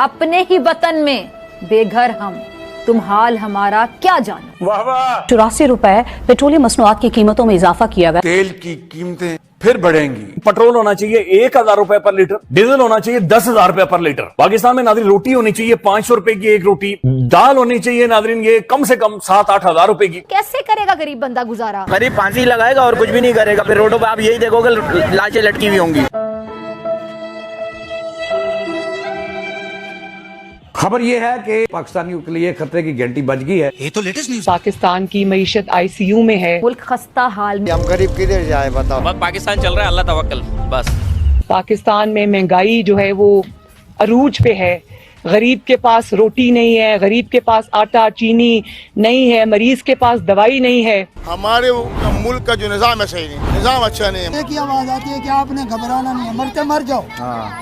अपने ही वतन में बेघर हम, तुम हाल हमारा क्या जाना। वाह वाह। 84 रुपए पेट्रोलियम मसनूआत की कीमतों में इजाफा किया गया। तेल की कीमतें फिर बढ़ेंगी। पेट्रोल होना चाहिए 1000 रुपए पर लीटर, डीजल होना चाहिए 10,000 रुपए पर लीटर। पाकिस्तान में नादरीन रोटी होनी चाहिए 500 रुपए की एक रोटी, दाल होनी चाहिए नादरीन ये कम से कम 7-8 हजार रुपए की। कैसे करेगा गरीब बंदा गुजारा? गरीब फांसी लगाएगा और कुछ भी नहीं करेगा, फिर रोडों पर आप यही देखोगे लाशें लटकी हुई होंगी। खबर यह है कि पाकिस्तानियों के लिए खतरे की घंटी बज गई है। ये तो लेटेस्ट न्यूज़। पाकिस्तान की मईशत ICU में है। मुल्क खस्ता हाल में। हम गरीब किधर जाए बताओ। बस पाकिस्तान चल रहा है, अल्लाह तवक्कल बस। पाकिस्तान में महंगाई जो है वो अरूज पे है। गरीब के पास रोटी नहीं है, गरीब के पास आटा चीनी नहीं है, मरीज के पास दवाई नहीं है। हमारे मुल्क का जो निज़ाम है सही नहीं, निज़ाम अच्छा नहीं है। एक ही आवाज आती है कि आपने घबराना नहीं है, मरते मर जाओ।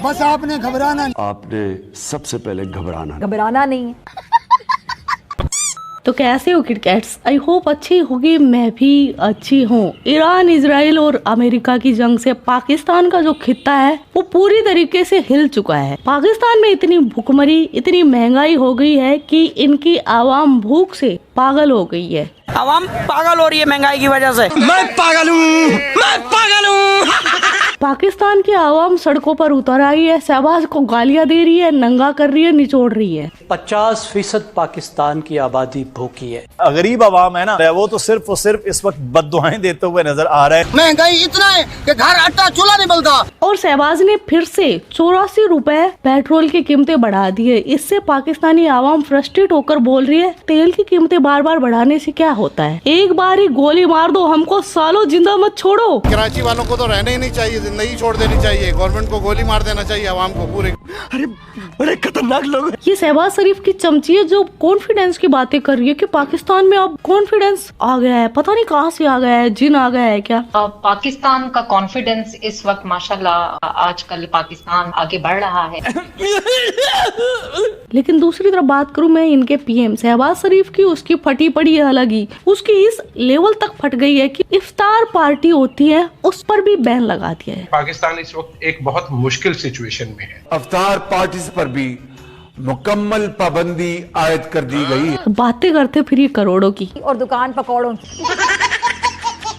बस आपने घबराना नहीं। आपने सबसे पहले घबराना नहीं है। तो कैसे हो किटकैट्स? आई होप अच्छी होगी, मैं भी अच्छी हूँ। ईरान, इजराइल और अमेरिका की जंग से पाकिस्तान का जो खित्ता है वो पूरी तरीके से हिल चुका है। पाकिस्तान में इतनी भूखमरी, इतनी महंगाई हो गई है कि इनकी आवाम भूख से पागल हो गई है। आवाम पागल हो रही है महंगाई की वजह से। मैं पागल हूँ। पाकिस्तान की आवाम सड़कों पर उतर आई है, शहबाज को गालियां दे रही है, नंगा कर रही है, निचोड़ रही है। 50% पाकिस्तान की आबादी भूखी है। गरीब आवाम है ना, वो तो सिर्फ और सिर्फ इस वक्त बद्दुआएं देते हुए नजर आ रहा है। महंगाई इतना है कि घर आटा चूल्हा नहीं मिलता। और शहबाज ने फिर से 84 रुपए पेट्रोल की कीमतें बढ़ा दी है। इससे पाकिस्तानी आवाम फ्रस्ट्रेट होकर बोल रही है तेल की कीमतें बार बार बढ़ाने से क्या होता है, एक बार ही गोली मार दो, हमको सालों जिंदा मत छोड़ो। कराची वालों को तो रहना ही नहीं चाहिए, जिंदगी छोड़ देनी चाहिए, गवर्नमेंट को गोली मार देना चाहिए आवाम को पूरे। अरे बड़े खतरनाक लोग। ये शहबाज शरीफ की चमची है जो कॉन्फिडेंस की बातें कर रही है कि पाकिस्तान में अब कॉन्फिडेंस आ गया है, पता नहीं कहाँ से आ गया है, जिन आ गया है क्या। पाकिस्तान का कॉन्फिडेंस इस वक्त माशाल्लाह आजकल पाकिस्तान आगे बढ़ रहा है। लेकिन दूसरी तरफ बात करूं मैं इनके PM शहबाज शरीफ की, उसकी फटी पड़ी है अलग ही। उसकी इस लेवल तक फट गई है कि इफ्तार पार्टी होती है उस पर भी बैन लगा दिया है। पाकिस्तान इस वक्त एक बहुत मुश्किल सिचुएशन में है। इफ्तार पार्टीज पर भी मुकम्मल पाबंदी आयद कर दी गई। बातें करते फिर ये करोड़ों की और दुकान पकौड़ों की।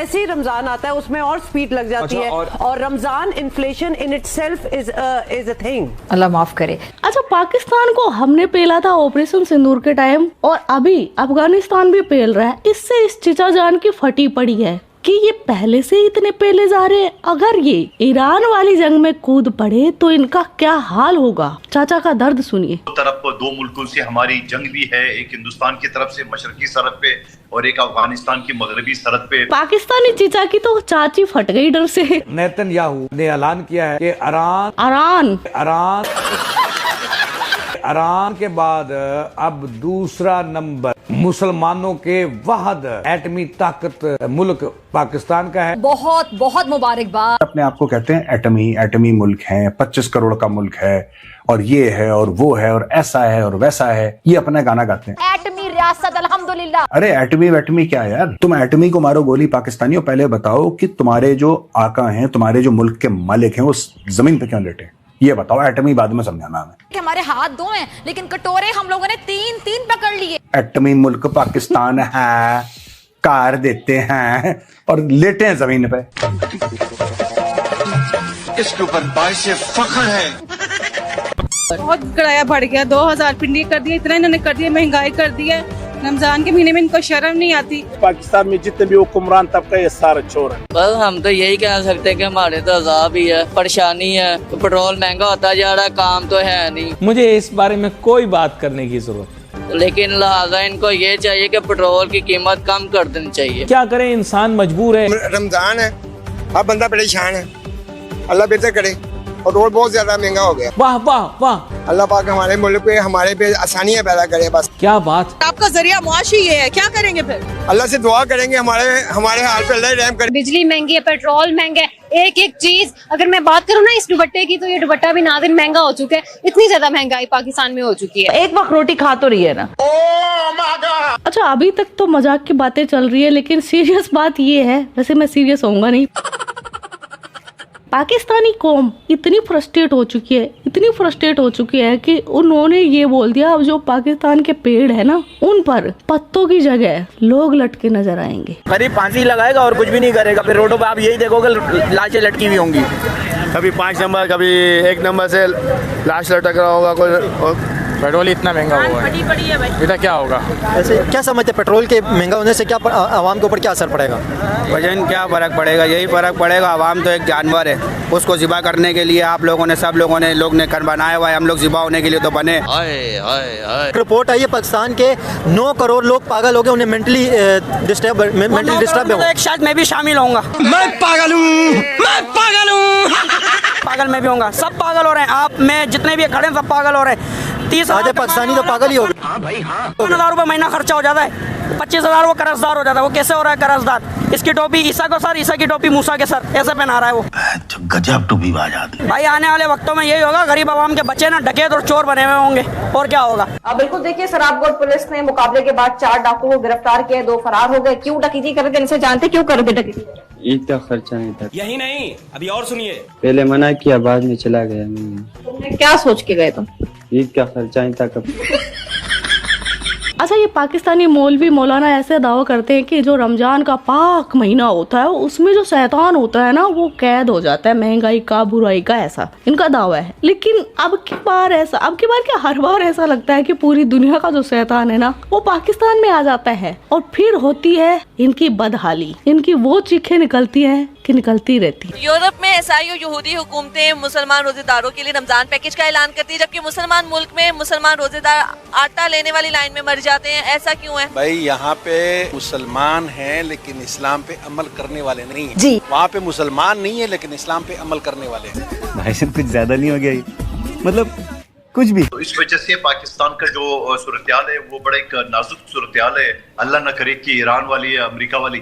ऐसे ही रमजान आता है उसमें और स्पीड लग जाती है और Ramzan inflation in itself is a thing. Allah माफ करे। अच्छा, पाकिस्तान को हमने पेला था ऑपरेशन सिंदूर के टाइम और अभी अफगानिस्तान भी पेल रहा है। इससे इस चिचा जान की फटी पड़ी है कि ये पहले से इतने पेले जा रहे हैं। अगर ये ईरान वाली जंग में कूद पड़े तो इनका क्या हाल होगा। चाचा का दर्द सुनिए। दो तरफ दो मुल्कों से हमारी जंग भी है, एक हिंदुस्तान की तरफ से मशरकी सरहद पे और एक अफगानिस्तान की मगरबी सरहद पे। पाकिस्तानी चिचा की तो चाची फट गई डर से। नेतन्याहू ने ऐलान किया है कि ईरान के बाद अब दूसरा नंबर मुसलमानों के वाहद एटमी ताकत मुल्क पाकिस्तान का है। बहुत बहुत मुबारकबाद। अपने आप को कहते हैं एटमी मुल्क है, 25 करोड़ का मुल्क है और ये है और वो है और ऐसा है और वैसा है, ये अपना गाना गाते हैं। एटमी रियासत अल्हम्दुलिल्लाह। अरे एटमी क्या यार, तुम एटमी को मारो गोली। पाकिस्तानियों पहले बताओ कि तुम्हारे जो आका हैं, तुम्हारे जो मुल्क के मालिक हैं, वो जमीन पे क्यों लेटे, ये बताओ। एटमी बाद में समझाना हमें। हमारे हाथ दो हैं लेकिन कटोरे हम लोगों ने तीन पकड़ लिए। एटमी मुल्क पाकिस्तान है, कार देते हैं और लेटे हैं जमीन पे। इसके ऊपर बाइश फख्र है। बहुत किराया बढ़ गया, 2000 पिंडी कर दिया, इतना इन्होंने कर दिया, महंगाई कर दी है। रमजान के महीने में इनको शर्म नहीं आती। पाकिस्तान में जितने भी हुक्मरान तबका ये सारा चोर है। बस हम तो यही कह सकते हैं कि हमारे तो अजाब ही है, परेशानी है। तो पेट्रोल महंगा होता जा रहा है, काम तो है नहीं। मुझे इस बारे में कोई बात करने की जरूरत, लेकिन लिहाजा इनको ये चाहिए कि पेट्रोल की कीमत कम कर देनी चाहिए। क्या करें, इंसान मजबूर है। रमजान है, अब बंदा परेशान है, अल्लाह बेहतर करे। पेट्रोल बहुत ज्यादा महंगा हो गया। वाह वाह वाह। अल्लाह पाक हमारे मुल्क पे, हमारे पे आसानियां पैदा करे बस। क्या बात। आपका जरिया मुआशी ये है, क्या करेंगे फिर? अल्लाह से दुआ करेंगे हमारे हाल पे अल्लाह रहम करे। बिजली महंगी है, पेट्रोल महंगा है, एक चीज अगर मैं बात करूँ ना इस दुपट्टे की, तो ये दुपट्टा भी नादिर महंगा हो चुका है। इतनी ज्यादा महंगाई पाकिस्तान में हो चुकी है। एक वक्त रोटी खा तो रही है ना। अच्छा, अभी तक तो मजाक की बातें चल रही है लेकिन सीरियस बात ये है, वैसे मैं सीरियस होऊंगा नहीं। पाकिस्तानी कौम इतनी फ्रस्ट्रेट हो चुकी है कि उन्होंने ये बोल दिया अब जो पाकिस्तान के पेड़ है ना उन पर पत्तों की जगह लोग लटके नजर आएंगे। करीब फांसी लगाएगा और कुछ भी नहीं करेगा, फिर रोडों पे आप यही देखोगे लाशें लटकी हुई होंगी। कभी 5 नंबर कभी 1 नंबर से लाश लटक रहा होगा कोई। पेट्रोल इतना महंगा हुआ है, इतना क्या होगा? ऐसे क्या समझते पेट्रोल के महंगा होने से क्या आवाम के ऊपर क्या असर पड़ेगा? वजन क्या फ़र्क पड़ेगा, यही फ़र्क पड़ेगा। आवाम तो एक जानवर है, उसको ज़िबा करने के लिए आप लोगों ने सब लोगों ने कर बनाया हुआ है, हम लोग ज़िबा होने के लिए तो बने। रिपोर्ट आई है पाकिस्तान के 9 करोड़ लोग पागल हो गए, उन्हें मेंटली डिस्टर्ब है। एक शायद मैं भी शामिल होऊंगा। मैं पागल हूँ पागल मैं भी होऊंगा। सब पागल हो रहे हैं, आप मैं जितने भी खड़े हैं सब पागल हो रहे हैं। 30,000 पाकिस्तानी तो पागल ही हो गए। 3,000 रुपये महीना खर्चा हो जाता है, 25,000 वो कर्जदार हो जाता है। वो कैसे हो रहा है कर्जदार? इसकी टोपी ईसा को सर, ईसा की टोपी मूसा के सर, ऐसे पहना रहा है वो। गजब टोपी बाज आदमी। भाई आने वाले वक्तों में यही होगा, गरीब आवाम के बच्चे ना डकैत और चोर बने हुए होंगे, और क्या होगा। अब बिल्कुल देखिए, शराबगोट पुलिस ने मुकाबले के बाद 4 डाकू को गिरफ्तार किया, 2 फरार हो गए। क्यों डकैती कर रहे थे, इनसे जानते क्यों कर रहे थे डकैती? ईद का खर्चा नहीं था। यही नहीं, अभी और सुनिए। पहले मना किया, बाद में चला गया। नहीं, तुमने क्या सोच के गए तुम? ईद का खर्चा नहीं था कब। अच्छा, ये पाकिस्तानी मौलवी मौलाना ऐसे दावा करते हैं कि जो रमजान का पाक महीना होता है उसमें जो शैतान होता है ना वो कैद हो जाता है महंगाई का, बुराई का, ऐसा इनका दावा है। लेकिन अब की बार क्या हर बार ऐसा लगता है कि पूरी दुनिया का जो शैतान है ना वो पाकिस्तान में आ जाता है और फिर होती है इनकी बदहाली, इनकी वो चीखें निकलती हैं कि निकलती रहती है। यूरोप में ईसाई यहूदी हुकूमतें मुसलमान रोजेदारों के लिए रमजान पैकेज का ऐलान करती है, जबकि मुसलमान मुल्क में मुसलमान रोजेदार आटा लेने वाली लाइन में मर जाते हैं। ऐसा क्यों है? भाई यहाँ पे मुसलमान हैं लेकिन इस्लाम पे अमल करने वाले नहीं हैं। जी, वहाँ पे मुसलमान नहीं है लेकिन इस्लाम पे अमल करने वाले हैं। भाई साहब कुछ ज्यादा नहीं हो गया ये? मतलब कुछ भी। तो इस वजह से पाकिस्तान का जो सूरत हाल है वो बड़ा एक नाजुक सूरत हाल है। अल्लाह न करे कि ईरान वाली या अमेरिका वाली